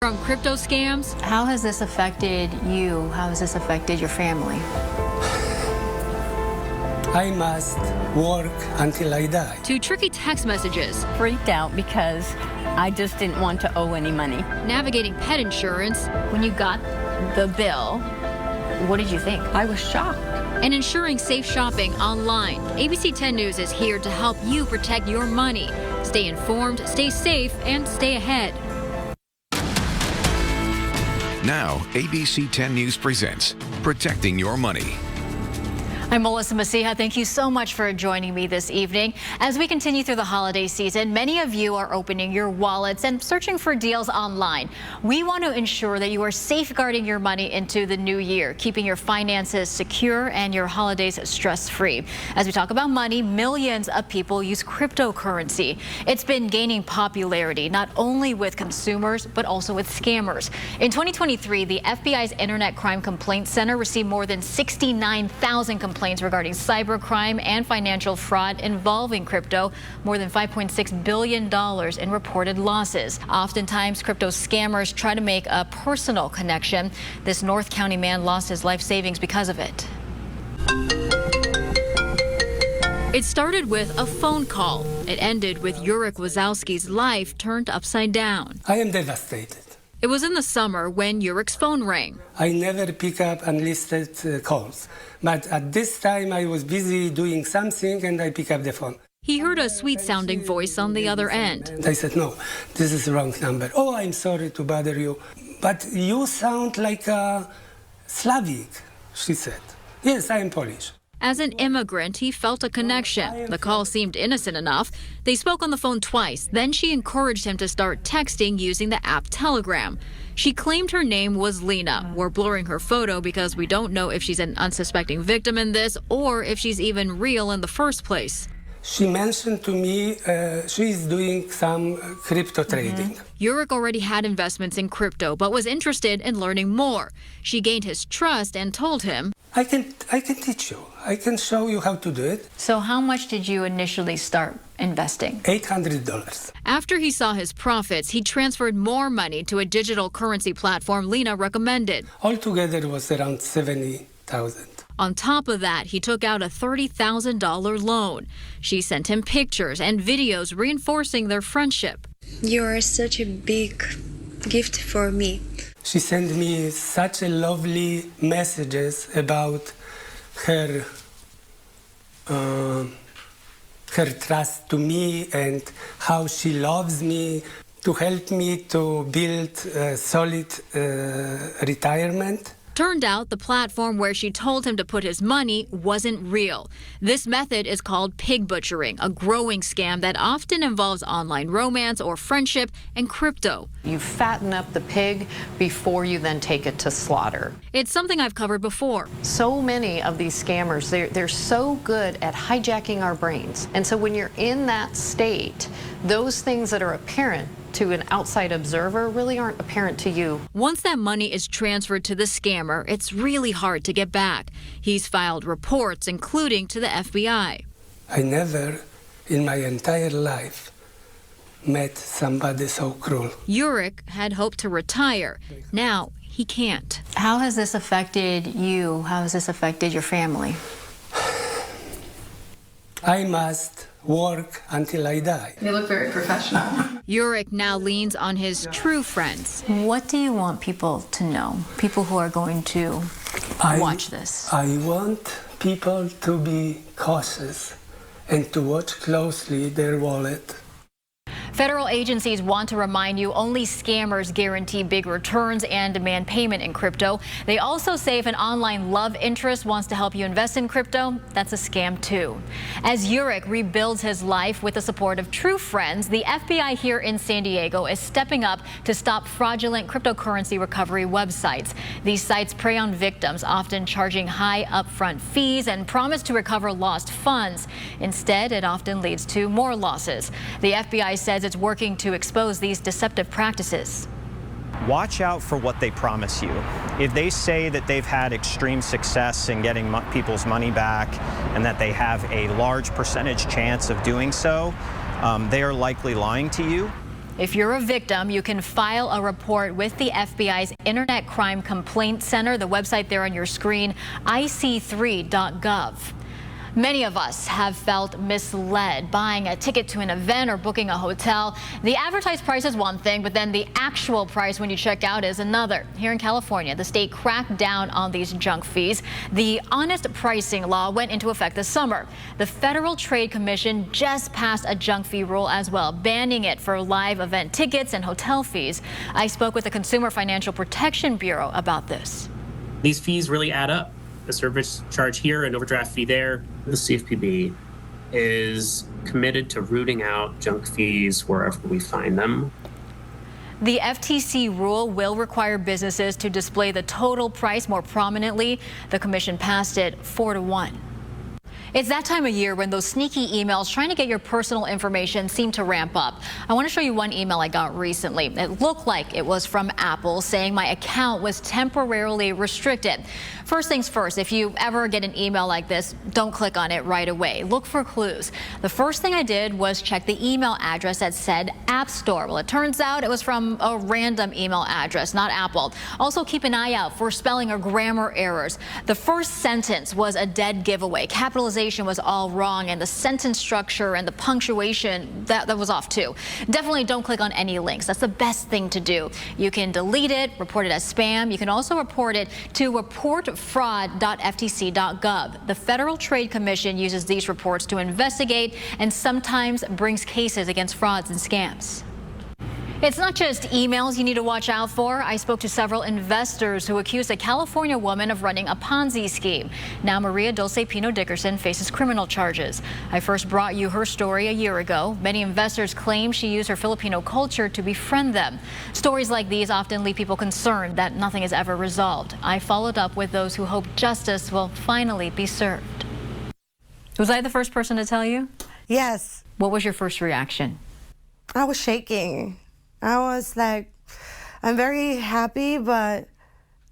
From crypto scams. How has this affected you? How has this affected your family? I must work until I die. To tricky text messages. Freaked out because I just didn't want to owe any money. Navigating pet insurance. When you got the bill, what did you think? I was shocked. And ensuring safe shopping online. ABC 10 News is here to help you protect your money. Stay informed, stay safe, and stay ahead. Now, ABC 10 News presents Protecting Your Money. I'm Melissa Mecija. Thank you so much for joining me this evening. As we continue through the holiday season, many of you are opening your wallets and searching for deals online. We want to ensure that you are safeguarding your money into the new year, keeping your finances secure and your holidays stress-free. As we talk about money, millions of people use cryptocurrency. It's been gaining popularity, not only with consumers, but also with scammers. In 2023, the FBI's Internet Crime Complaint Center received more than 69,000 complaints regarding cybercrime and financial fraud involving crypto, more than $5.6 billion in reported losses. Oftentimes, crypto scammers try to make a personal connection. This North County man lost his life savings because of it. It started with a phone call. It ended with Yurik Wazowski's life turned upside down. I am devastated. It was in the summer when Yurik's phone rang. I never pick up unlisted calls, but at this time I was busy doing something and I pick up the phone. He heard a sweet-sounding voice on the other end. And I said, no, this is the wrong number. Oh, I'm sorry to bother you, but you sound like a Slavic, she said. Yes, I am Polish. As an immigrant, he felt a connection. The call seemed innocent enough. They spoke on the phone twice. Then she encouraged him to start texting using the app Telegram. She claimed her name was Lena. We're blurring her photo because we don't know if she's an unsuspecting victim in this or if she's even real in the first place. She mentioned to me she's doing some crypto trading. Yurik already had investments in crypto, but was interested in learning more. She gained his trust and told him, I can teach you. I can show you how to do it. So how much did you initially start investing? $800. After he saw his profits, he transferred more money to a digital currency platform Lena recommended. Altogether it was around $70,000. On top of that, he took out a $30,000 loan. She sent him pictures and videos reinforcing their friendship. You are such a big gift for me. She sent me such a lovely messages about her trust to me and how she loves me, to help me to build a solid retirement. Turned out the platform where she told him to put his money wasn't real. This method is called pig butchering, a growing scam that often involves online romance or friendship and crypto. You fatten up the pig before you then take it to slaughter. It's something I've covered before. So many of these scammers, they're so good at hijacking our brains. And so when you're in that state, those things that are apparent to an outside observer really aren't apparent to you. Once that money is transferred to the scammer, it's really hard to get back. He's filed reports, including to the FBI. I never, in my entire life, met somebody so cruel. Yurik had hoped to retire. Now he can't. How has this affected you? How has this affected your family? I must work until I die. They look very professional. Yurik now leans on his true friends. What do you want people to know? People who are going to watch this. I want people to be cautious and to watch closely their wallet. Federal agencies want to remind you only scammers guarantee big returns and demand payment in crypto. They also say if an online love interest wants to help you invest in crypto, that's a scam too. As Yurik rebuilds his life with the support of true friends, the FBI here in San Diego is stepping up to stop fraudulent cryptocurrency recovery websites. These sites prey on victims, often charging high upfront fees and promise to recover lost funds. Instead, it often leads to more losses. The FBI says it's working to expose these deceptive practices. Watch out for what they promise you. If they say that they've had extreme success in getting people's money back and that they have a large percentage chance of doing so, they are likely lying to you. If you're a victim, you can file a report with the FBI's Internet Crime Complaint Center, the website there on your screen, ic3.gov. Many of us have felt misled buying a ticket to an event or booking a hotel. The advertised price is one thing, but then the actual price when you check out is another. Here in California, the state cracked down on these junk fees. The honest pricing law went into effect this summer. The Federal Trade Commission just passed a junk fee rule as well, banning it for live event tickets and hotel fees. I spoke with the Consumer Financial Protection Bureau about this. These fees really add up. The service charge here and overdraft fee there. The CFPB is committed to rooting out junk fees wherever we find them. The FTC rule will require businesses to display the total price more prominently. The commission passed it 4-1. It's that time of year when those sneaky emails trying to get your personal information seem to ramp up. I want to show you one email I got recently. It looked like it was from Apple saying my account was temporarily restricted. First things first, if you ever get an email like this, don't click on it right away. Look for clues. The first thing I did was check the email address that said App Store. Well, it turns out it was from a random email address, not Apple. Also, keep an eye out for spelling or grammar errors. The first sentence was a dead giveaway. Capitalization was all wrong, and the sentence structure and the punctuation, that was off too. Definitely don't click on any links. That's the best thing to do. You can delete it, report it as spam. You can also report it to reportfraud.ftc.gov. The Federal Trade Commission uses these reports to investigate and sometimes brings cases against frauds and scams. It's not just emails you need to watch out for. I spoke to several investors who accused a California woman of running a Ponzi scheme. Now Maria Dulce Pino Dickerson faces criminal charges. I first brought you her story a year ago. Many investors claim she used her Filipino culture to befriend them. Stories like these often leave people concerned that nothing is ever resolved. I followed up with those who hope justice will finally be served. Was I the first person to tell you? Yes. What was your first reaction? I was shaking. I was like, I'm very happy, but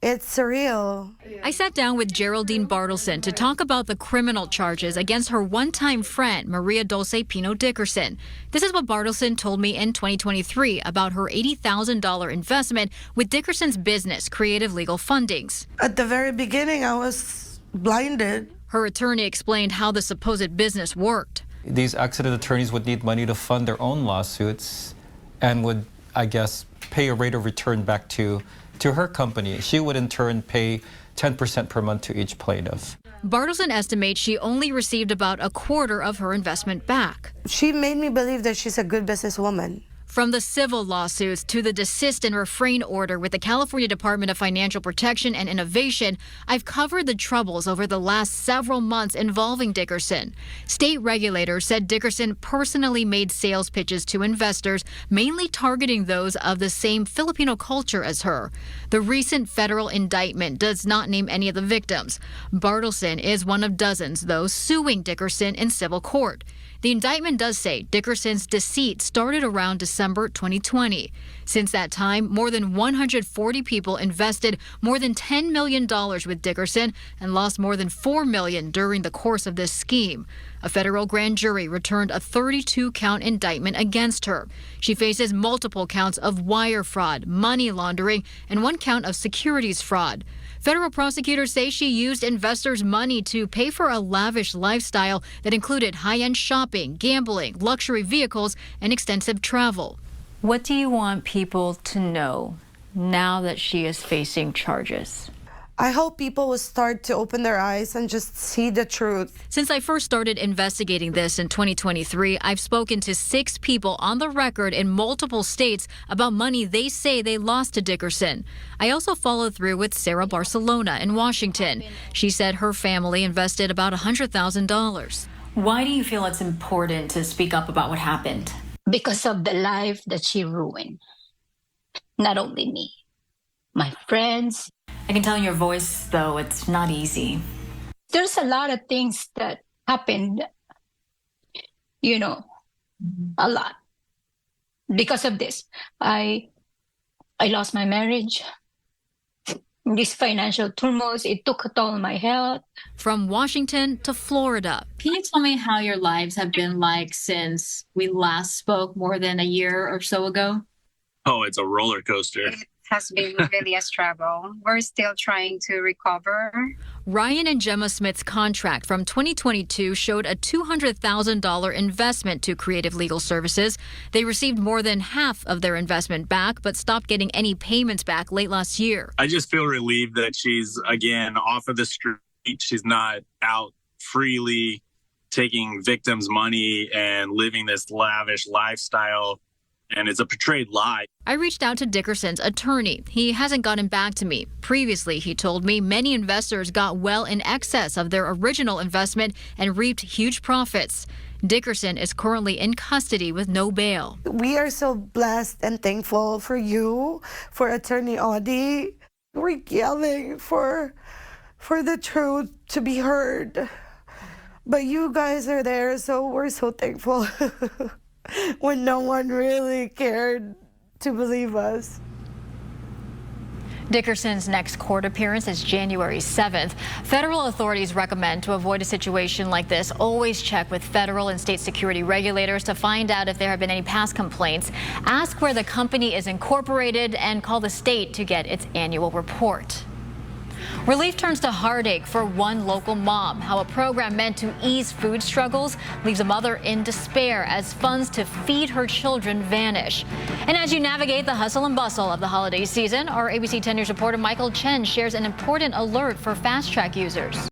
it's surreal. I sat down with Geraldine Bartleson to talk about the criminal charges against her one-time friend, Maria Dulce Pino Dickerson. This is what Bartleson told me in 2023 about her $80,000 investment with Dickerson's business, Creative Legal Fundings. At the very beginning, I was blinded. Her attorney explained how the supposed business worked. These accident attorneys would need money to fund their own lawsuits and would, I guess, pay a rate of return back to her company. She would in turn pay 10% per month to each plaintiff. Bartleson estimates she only received about a quarter of her investment back. She made me believe that she's a good businesswoman. From the civil lawsuits to the desist and refrain order with the California Department of Financial Protection and Innovation, I've covered the troubles over the last several months involving Dickerson. State regulators said Dickerson personally made sales pitches to investors, mainly targeting those of the same Filipino culture as her. The recent federal indictment does not name any of the victims. Bartleson is one of dozens, though, suing Dickerson in civil court. The indictment does say Dickerson's deceit started around December 2020. Since that time, more than 140 people invested more than $10 million with Dickerson and lost more than $4 million during the course of this scheme. A federal grand jury returned a 32-count indictment against her. She faces multiple counts of wire fraud, money laundering, and one count of securities fraud. Federal prosecutors say she used investors' money to pay for a lavish lifestyle that included high-end shopping, gambling, luxury vehicles, and extensive travel. What do you want people to know now that she is facing charges? I hope people will start to open their eyes and just see the truth. Since I first started investigating this in 2023, I've spoken to 6 people on the record in multiple states about money they say they lost to Dickerson. I also followed through with Sarah Barcelona in Washington. She said her family invested about $100,000. Why do you feel it's important to speak up about what happened? Because of the life that she ruined. Not only me, my friends. I can tell in your voice, though, it's not easy. There's a lot of things that happened, a lot. Because of this, I lost my marriage. This financial turmoil, it took a toll on my health. From Washington to Florida. Can you tell me how your lives have been like since we last spoke more than a year or so ago? Oh, it's a roller coaster. It has been really a struggle. We're still trying to recover. Ryan and Gemma Smith's contract from 2022 showed a $200,000 investment to Creative Legal Services. They received more than half of their investment back, but stopped getting any payments back late last year. I just feel relieved that she's, again, off of the street. She's not out freely taking victims' money and living this lavish lifestyle. And it's a portrayed lie. I reached out to Dickerson's attorney. He hasn't gotten back to me. Previously, he told me many investors got well in excess of their original investment and reaped huge profits. Dickerson is currently in custody with no bail. We are so blessed and thankful for you, for Attorney Audie. We're yelling for the truth to be heard. But you guys are there, so we're so thankful. When no one really cared to believe us. Dickerson's next court appearance is January 7th. Federal authorities recommend to avoid a situation like this, always check with federal and state security regulators to find out if there have been any past complaints. Ask where the company is incorporated and call the state to get its annual report. Relief turns to heartache for one local mom. How a program meant to ease food struggles leaves a mother in despair as funds to feed her children vanish. And as you navigate the hustle and bustle of the holiday season, our ABC 10 News reporter Michael Chen shares an important alert for Fast Track users.